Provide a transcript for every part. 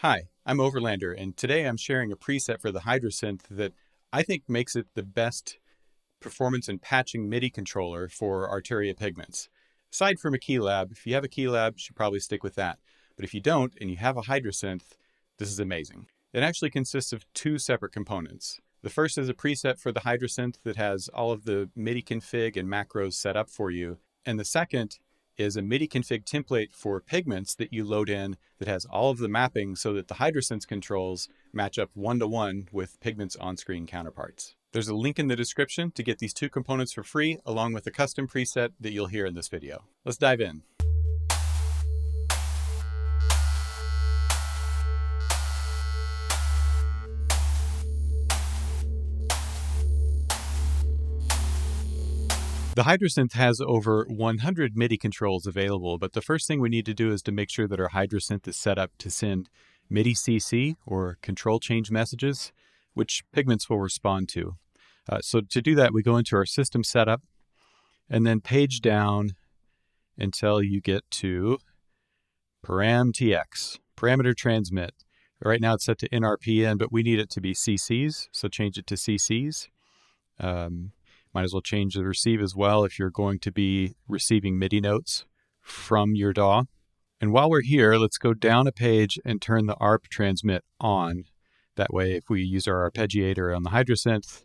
Hi, I'm Overlander, and today I'm sharing a preset for the Hydrasynth that I think makes it the best performance and patching MIDI controller for Arteria Pigments. Aside from a keylab, if you have a keylab, you should probably stick with that. But if you don't, and you have a Hydrasynth, this is amazing. It actually consists of two separate components. The first is a preset for the Hydrasynth that has all of the MIDI config and macros set up for you. And the second is a MIDI config template for Pigments that you load in that has all of the mapping so that the Hydrasynth controls match up one-to-one with Pigments on-screen counterparts. There's a link in the description to get these two components for free, along with a custom preset that you'll hear in this video. Let's dive in. The Hydrasynth has over 100 MIDI controls available, but the first thing we need to do is to make sure that our Hydrasynth is set up to send MIDI CC, or control change messages, which Pigments will respond to. So to do that, we go into our system setup and then page down until you get to param-tx, parameter transmit. Right now it's set to NRPN, but we need it to be CCs, so change it to CCs. Might as well change the receive as well if you're going to be receiving MIDI notes from your DAW. And while we're here, let's go down a page and turn the ARP transmit on. That way, if we use our arpeggiator on the Hydrasynth,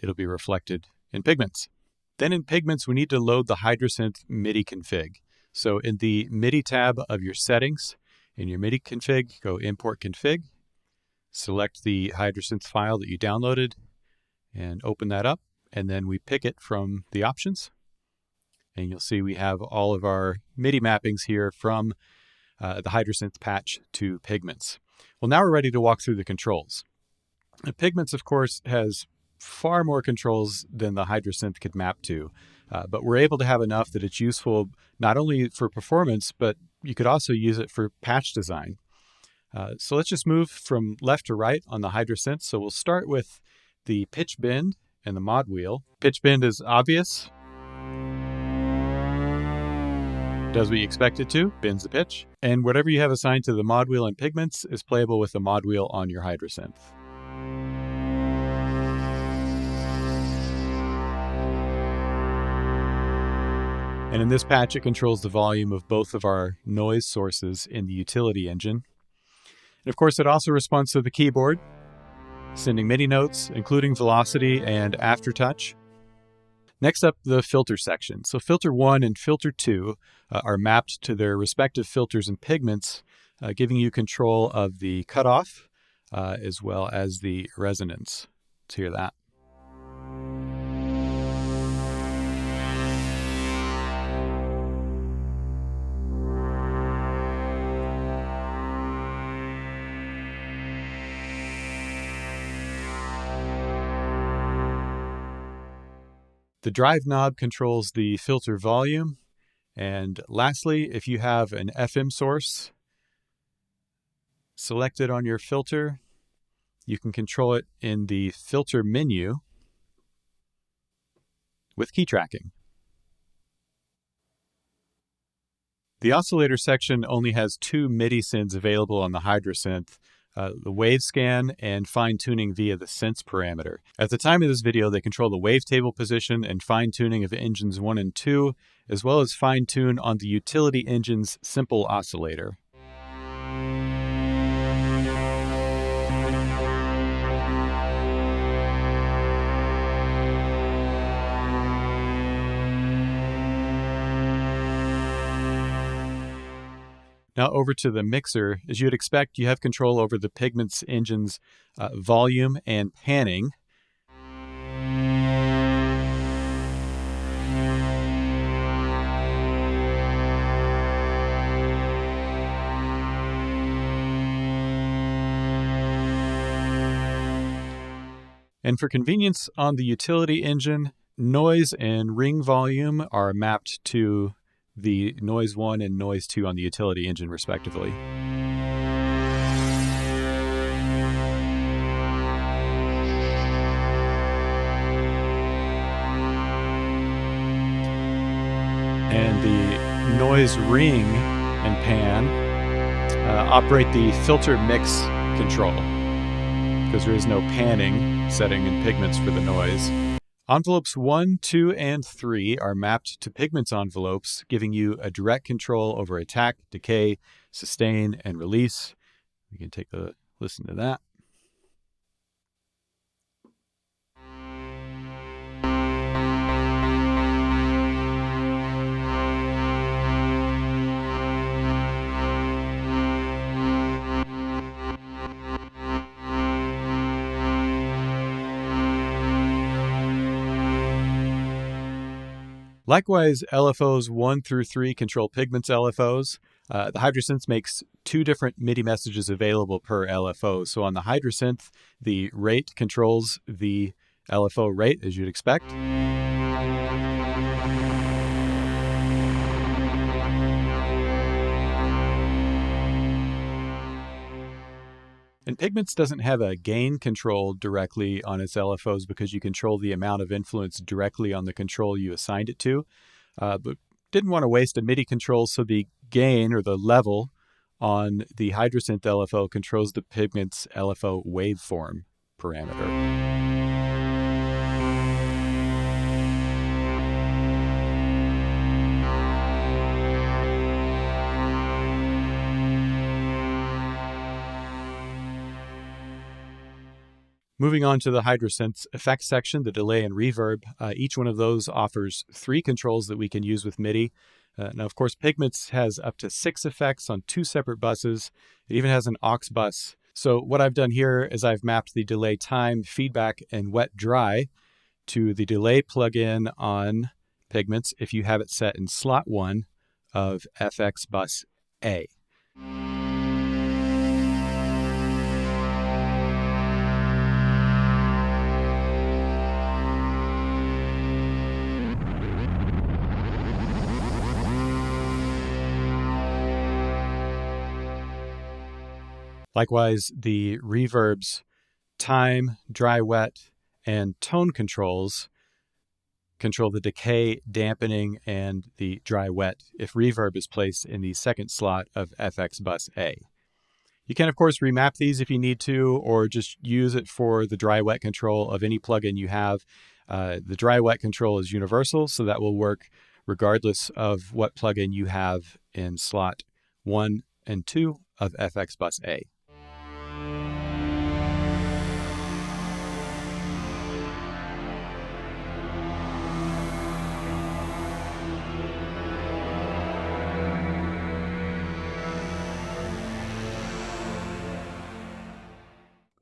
it'll be reflected in Pigments. Then in Pigments, we need to load the Hydrasynth MIDI config. So in the MIDI tab of your settings, in your MIDI config, go Import Config, select the Hydrasynth file that you downloaded, and open that up. And then we pick it from the options. And you'll see we have all of our MIDI mappings here from the Hydrasynth patch to Pigments. Well, now we're ready to walk through the controls. Pigments, of course, has far more controls than the Hydrasynth could map to. But we're able to have enough that it's useful not only for performance, but you could also use it for patch design. So let's just move from left to right on the Hydrasynth. So we'll start with the pitch bend and the mod wheel. Pitch bend is obvious. Does what you expect it to, bends the pitch. And whatever you have assigned to the mod wheel in Pigments is playable with the mod wheel on your Hydrasynth. And in this patch, it controls the volume of both of our noise sources in the utility engine. And of course, it also responds to the keyboard, sending MIDI notes, including velocity and aftertouch. Next up, the filter section. So filter 1 and filter 2 are mapped to their respective filters and Pigments, giving you control of the cutoff as well as the resonance. Let's hear that. The drive knob controls the filter volume. And lastly, if you have an FM source selected on your filter, you can control it in the filter menu with key tracking. The oscillator section only has two MIDI sends available on the Hydrasynth, the wave scan and fine tuning via the sense parameter. At the time of this video, they control the wavetable position and fine tuning of engines 1 and 2, as well as fine tune on the utility engine's simple oscillator. Now over to the mixer. As you'd expect, you have control over the Pigments engine's volume and panning. And for convenience on the utility engine, noise and ring volume are mapped to the noise 1 and noise 2 on the utility engine, respectively. And the noise ring and pan operate the filter mix control because there is no panning setting in Pigments for the noise. Envelopes 1, 2, and 3 are mapped to Pigments envelopes, giving you a direct control over attack, decay, sustain, and release. We can take a listen to that. Likewise, LFOs 1 through 3 control Pigments LFOs. The Hydrasynth makes 2 different MIDI messages available per LFO. So on the Hydrasynth, the rate controls the LFO rate, as you'd expect. And Pigments doesn't have a gain control directly on its LFOs because you control the amount of influence directly on the control you assigned it to, but didn't want to waste a MIDI control, so the gain or the level on the Hydrasynth LFO controls the Pigments LFO waveform parameter. Moving on to the Hydrasynth's effects section, the delay and reverb. Each one of those offers 3 controls that we can use with MIDI. Now, of course, Pigments has up to 6 effects on 2 separate buses. It even has an aux bus. So what I've done here is I've mapped the delay time, feedback, and wet dry to the delay plugin on Pigments if you have it set in slot 1 of FX bus A. Likewise, the reverb's time, dry, wet, and tone controls control the decay, dampening, and the dry, wet if reverb is placed in the second slot of FX bus A. You can, of course, remap these if you need to, or just use it for the dry, wet control of any plugin you have. The dry, wet control is universal, so that will work regardless of what plugin you have in slot 1 and 2 of FX bus A.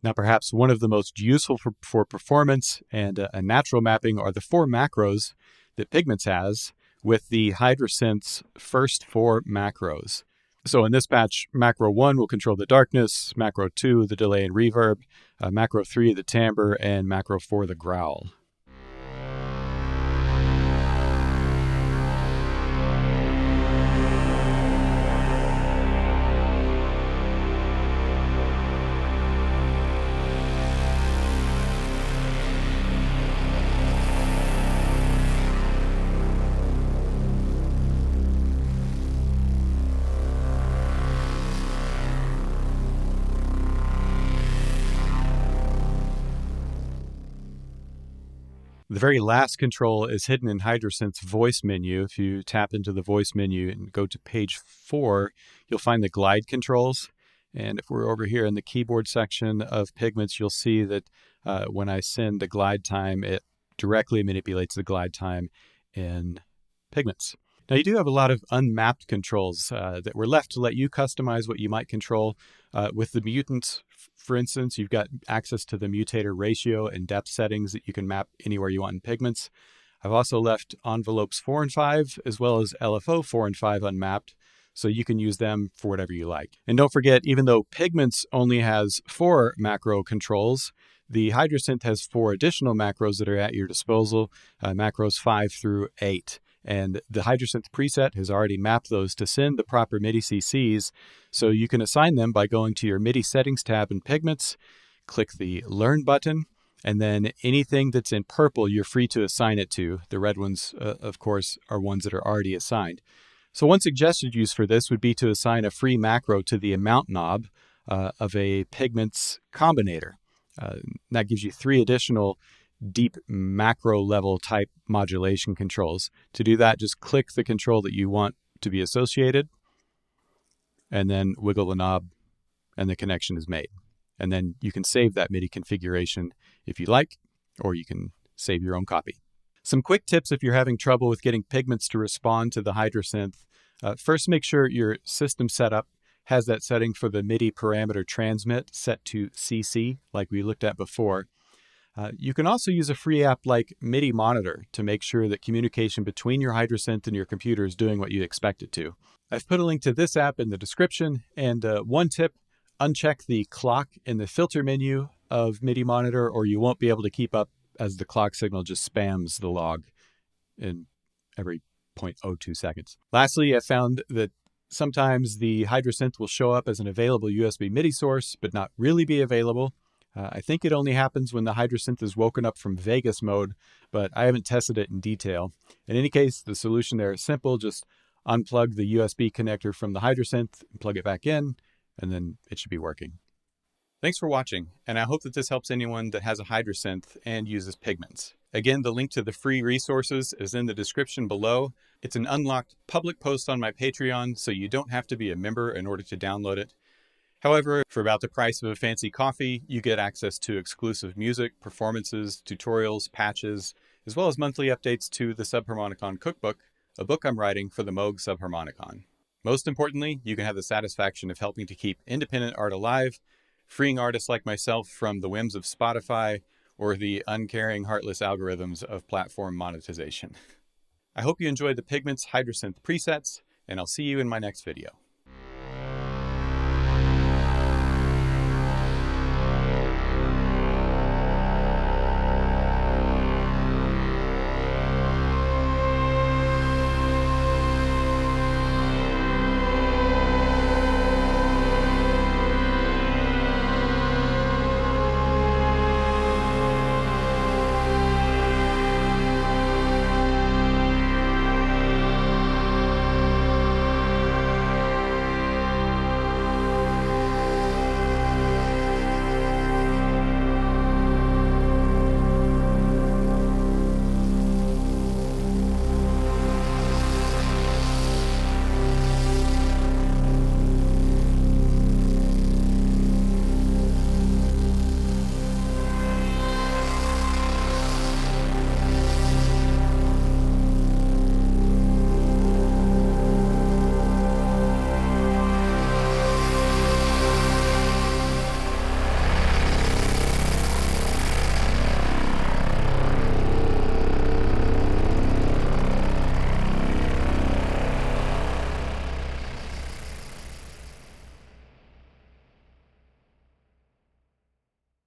Now, perhaps one of the most useful for performance and a natural mapping are the 4 macros that Pigments has with the Hydrasynth's first 4 macros. So in this batch, macro 1 will control the darkness, macro 2 the delay and reverb, macro 3 the timbre, and macro 4 the growl. The very last control is hidden in Hydrasynth's voice menu. If you tap into the voice menu and go to page 4, you'll find the glide controls. And if we're over here in the keyboard section of Pigments, you'll see that when I send the glide time, it directly manipulates the glide time in Pigments. Now, you do have a lot of unmapped controls that were left to let you customize what you might control. With the mutants, for instance, you've got access to the mutator ratio and depth settings that you can map anywhere you want in Pigments. I've also left envelopes 4 and 5, as well as LFO 4 and 5 unmapped, so you can use them for whatever you like. And don't forget, even though Pigments only has 4 macro controls, the Hydrasynth has 4 additional macros that are at your disposal, macros 5 through 8. And the Hydrasynth preset has already mapped those to send the proper MIDI CCs, so you can assign them by going to your MIDI settings tab in Pigments, click the Learn button, and then anything that's in purple, you're free to assign it to. The red ones, of course, are ones that are already assigned. So one suggested use for this would be to assign a free macro to the amount knob of a Pigments combinator. That gives you 3 additional deep macro level type modulation controls. To do that, just click the control that you want to be associated and then wiggle the knob and the connection is made. And then you can save that MIDI configuration if you like, or you can save your own copy. Some quick tips if you're having trouble with getting Pigments to respond to the Hydrasynth. First, make sure your system setup has that setting for the MIDI parameter transmit set to CC, like we looked at before. You can also use a free app like MIDI Monitor to make sure that communication between your Hydrasynth and your computer is doing what you expect it to. I've put a link to this app in the description, and one tip, uncheck the clock in the filter menu of MIDI Monitor, or you won't be able to keep up as the clock signal just spams the log in every 0.02 seconds. Lastly, I found that sometimes the Hydrasynth will show up as an available USB MIDI source, but not really be available. I think it only happens when the Hydrasynth is woken up from Vegas mode, but I haven't tested it in detail. In any case, the solution there is simple. Just unplug the USB connector from the Hydrasynth and plug it back in, and then it should be working. Thanks for watching, and I hope that this helps anyone that has a Hydrasynth and uses Pigments. Again, the link to the free resources is in the description below. It's an unlocked public post on my Patreon, so you don't have to be a member in order to download it. However, for about the price of a fancy coffee, you get access to exclusive music, performances, tutorials, patches, as well as monthly updates to the Subharmonicon Cookbook, a book I'm writing for the Moog Subharmonicon. Most importantly, you can have the satisfaction of helping to keep independent art alive, freeing artists like myself from the whims of Spotify or the uncaring, heartless algorithms of platform monetization. I hope you enjoyed the Pigments Hydrasynth presets, and I'll see you in my next video.